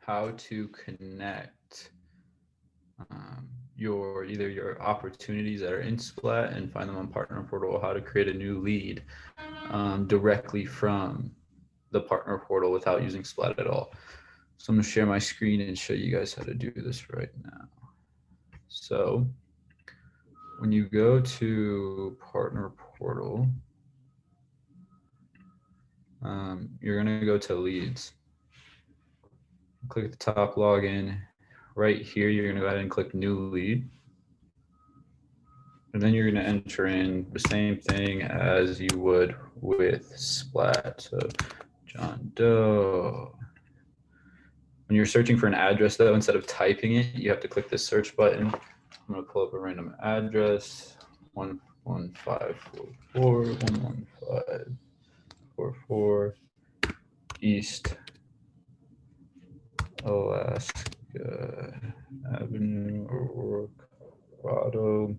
how to connect either your opportunities that are in SPLAT and find them on Partner Portal, or how to create a new lead directly from the Partner Portal without using SPLAT at all. So I'm going to share my screen and show you guys how to do this right now. So when you go to Partner Portal, you're going to go to leads. Click at the top, login. Right here, you're going to go ahead and click new lead. And then you're going to enter in the same thing as you would with SPLAT. So John Doe. When you're searching for an address, though, instead of typing it, you have to click this search button. I'm going to pull up a random address, 11544, 11544, East Alaska Avenue, Aurora, Colorado.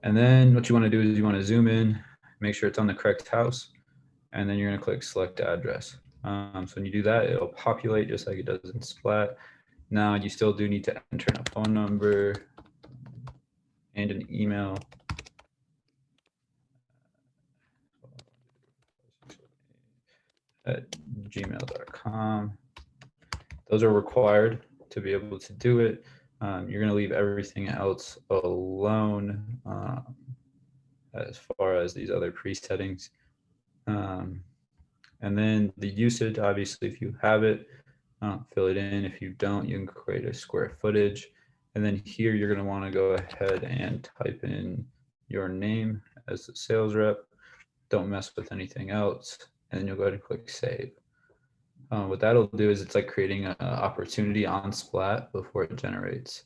And then what you want to do is you want to zoom in, make sure it's on the correct house, and then you're going to click select address. So when you do that, it'll populate just like it does in SPLAT. Now you still do need to enter in a phone number and an email. At gmail.com. Those are required to be able to do it. You're going to leave everything else alone as far as these other presettings. And then the usage, obviously, if you have it, fill it in. If you don't, you can create a square footage. And then here, you're going to want to go ahead and type in your name as the sales rep. Don't mess with anything else. And then you'll go ahead and click save. What that'll do is it's like creating an opportunity on SPLAT before it generates.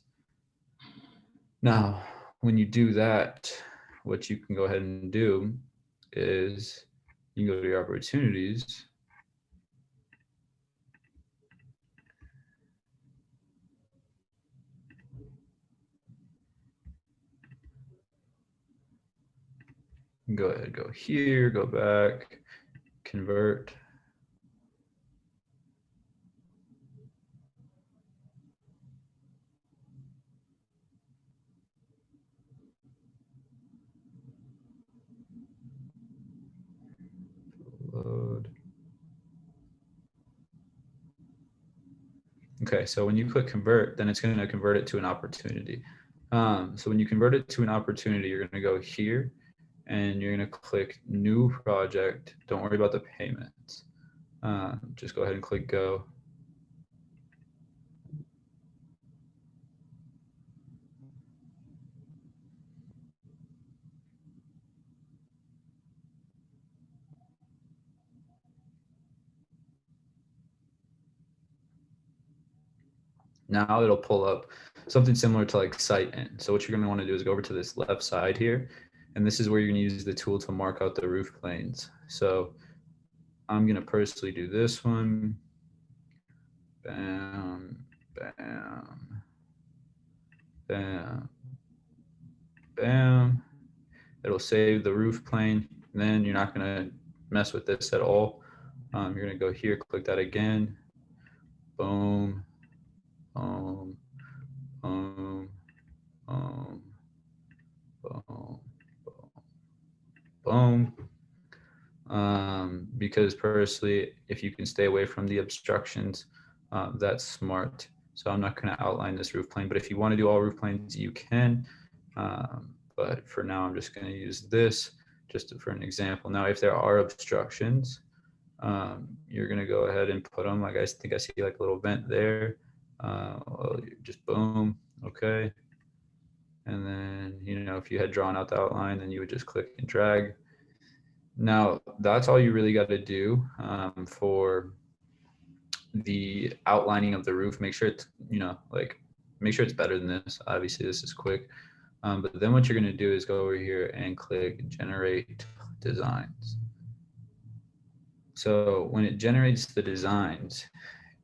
Now, when you do that, what you can go ahead and do is you can go to your opportunities. Go ahead, go here, go back, convert. Load. Okay, so when you click convert, then it's going to convert it to an opportunity. So when you convert it to an opportunity, you're going to go here and you're going to click new project. Don't worry about the payments. Just go ahead and click go. Now it'll pull up something similar to like site in. So what you're going to want to do is go over to this left side here, and this is where you're going to use the tool to mark out the roof planes. So I'm going to personally do this one. Bam, bam, bam, bam. It'll save the roof plane. And then you're not going to mess with this at all. You're going to go here, click that again. Boom, boom, boom, boom, boom, boom, boom. Because personally, if you can stay away from the obstructions, that's smart. So I'm not going to outline this roof plane, but if you want to do all roof planes, you can. But for now, I'm just going to use this just for an example. Now, if there are obstructions, you're going to go ahead and put them. Like I think I see like a little vent there. Well, just boom. Okay. And then, you know, if you had drawn out the outline, then you would just click and drag. Now, that's all you really got to do for the outlining of the roof. Make sure it's, you know, like, make sure it's better than this. Obviously, this is quick. But then what you're going to do is go over here and click generate designs. So when it generates the designs,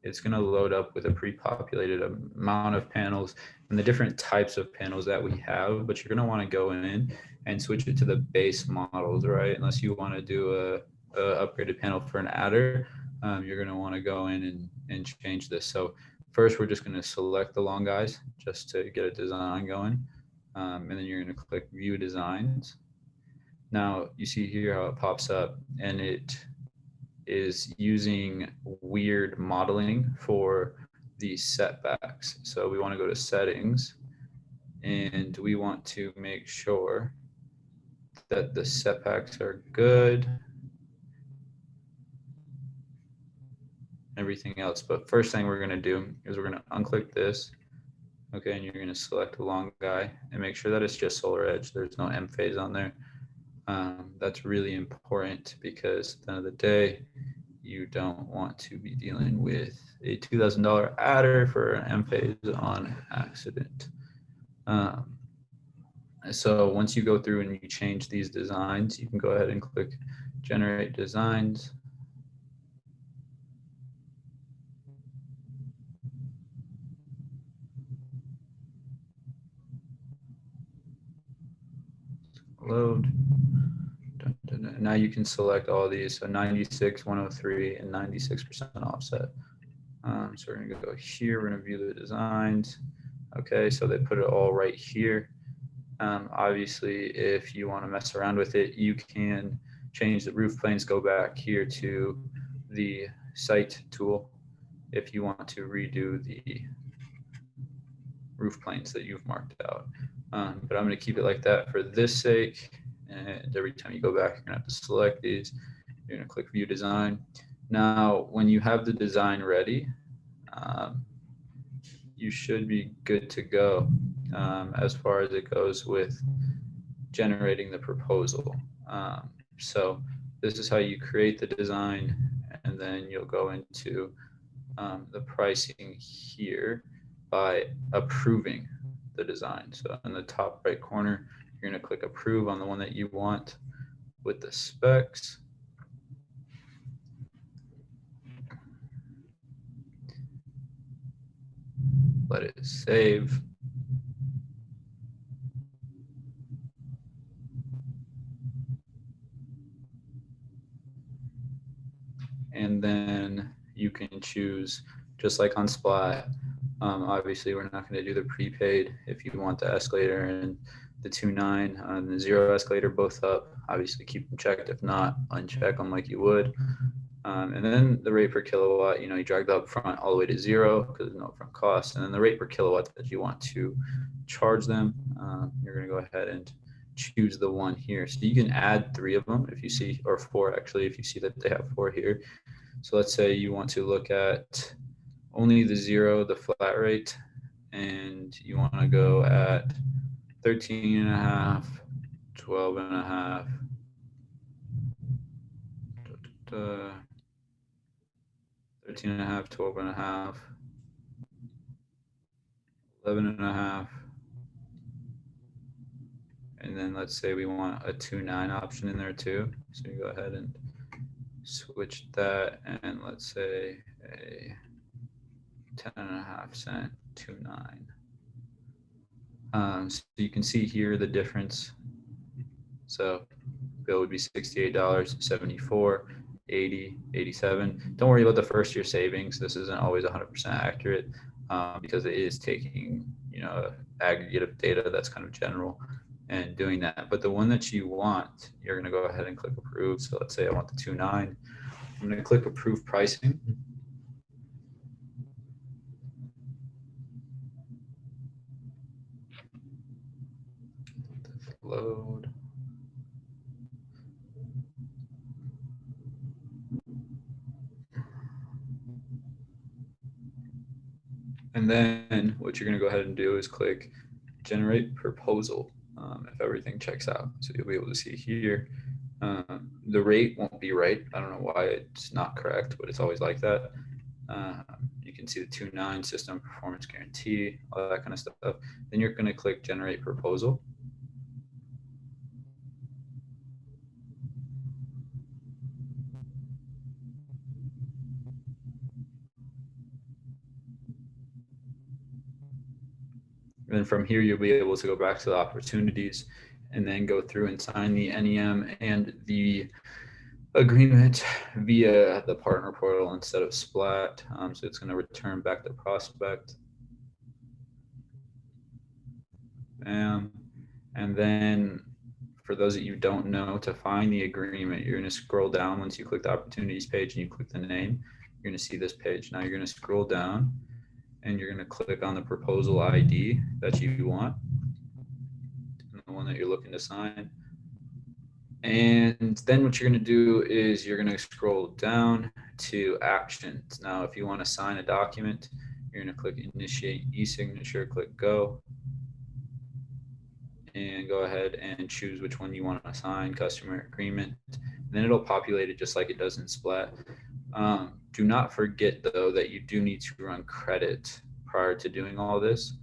it's going to load up with a pre-populated amount of panels and the different types of panels that we have, but you're going to want to go in and switch it to the base models, right? Unless you want to do a upgraded panel for an adder. you're going to want to go in and change this. So first, we're just going to select the long guys just to get a design going. And then you're going to click View Designs. Now, you see here how it pops up, and it is using weird modeling for the setbacks. So we want to go to Settings, and we want to make sure that the setbacks are good, everything else. But first thing we're going to do is we're going to unclick this. Okay, and you're going to select the long guy and make sure that it's just solar edge. There's no M phase on there. That's really important because at the end of the day, you don't want to be dealing with a $2,000 adder for an M phase on accident. So once you go through and you change these designs, you can go ahead and click Generate Designs. Load. Now you can select all these. So 96, 103, and 96% offset. So we're going to go here. We're going to view the designs. Okay, so they put it all right here. Obviously, if you want to mess around with it, you can change the roof planes, go back here to the site tool if you want to redo the roof planes that you've marked out. But I'm going to keep it like that for this sake. And every time you go back, you're going to have to select these. You're going to click View Design. Now, when you have the design ready, you should be good to go as far as it goes with generating the proposal. So this is how you create the design, and then you'll go into the pricing here by approving the design. So in the top right corner, you're going to click Approve on the one that you want with the specs. Let it save. And then you can choose, just like on SPLAT, obviously we're not going to do the prepaid. If you want the escalator and the 2.9 and the 0 escalator both up, obviously keep them checked. If not, uncheck them like you would. And then the rate per kilowatt, you drag the upfront all the way to 0 because there's no upfront cost. And then the rate per kilowatt that you want to charge them, you're going to go ahead and choose the one here. So you can add 3 of them if you see, or 4 actually, if you see that they have 4 here. So let's say you want to look at only the 0, the flat rate, and you want to go at 13.5, 12.5, 13.5, 12.5, 11.5, and then let's say we want a 2.9 option in there too. So you go ahead and switch that, and let's say a 10.5 cent 2.9. So you can see here the difference. So bill would be $68, 74, 80, 87. Don't worry about the first year savings. This isn't always 100% accurate because it is taking, aggregate of data that's kind of general and doing that. But the one that you want, you're going to go ahead and click Approve. So let's say I want the 2.9. I'm going to click Approve Pricing. Load. And then what you're going to go ahead and do is click Generate Proposal if everything checks out. So you'll be able to see here. The rate won't be right. I don't know why it's not correct, but it's always like that. You can see the 2.9 system performance guarantee, all that kind of stuff. Then you're going to click Generate Proposal. And then from here, you'll be able to go back to the opportunities and then go through and sign the NEM and the agreement via the partner portal instead of SPLAT. So it's going to return back the prospect. And then for those that you don't know, to find the agreement, you're going to scroll down. Once you click the opportunities page and you click the name, you're going to see this page. Now you're going to scroll down and you're going to click on the proposal ID that you want, the one that you're looking to sign. And then what you're going to do is you're going to scroll down to actions. Now, if you want to sign a document, you're going to click initiate e-signature, click go, and go ahead and choose which one you want to sign, customer agreement. And then it'll populate it just like it does in SPLAT. Do not forget, though, that you do need to run credit prior to doing all this.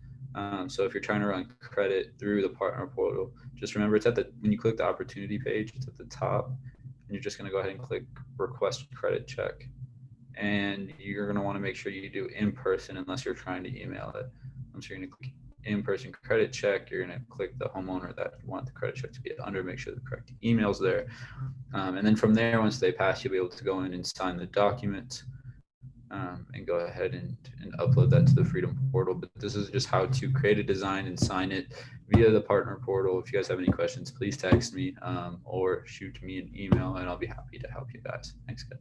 So if you're trying to run credit through the partner portal, just remember it's when you click the opportunity page, it's at the top, and you're just going to go ahead and click request credit check. And you're going to want to make sure you do in person unless you're trying to email it. So you're going to click in-person credit check. You're going to click the homeowner that you want the credit check to be under, make sure the correct email's there. And then from there, once they pass, you'll be able to go in and sign the document. And go ahead and upload that to the Freedom portal. But this is just how to create a design and sign it via the partner portal. If you guys have any questions, please text me or shoot me an email, and I'll be happy to help you guys. Thanks, guys.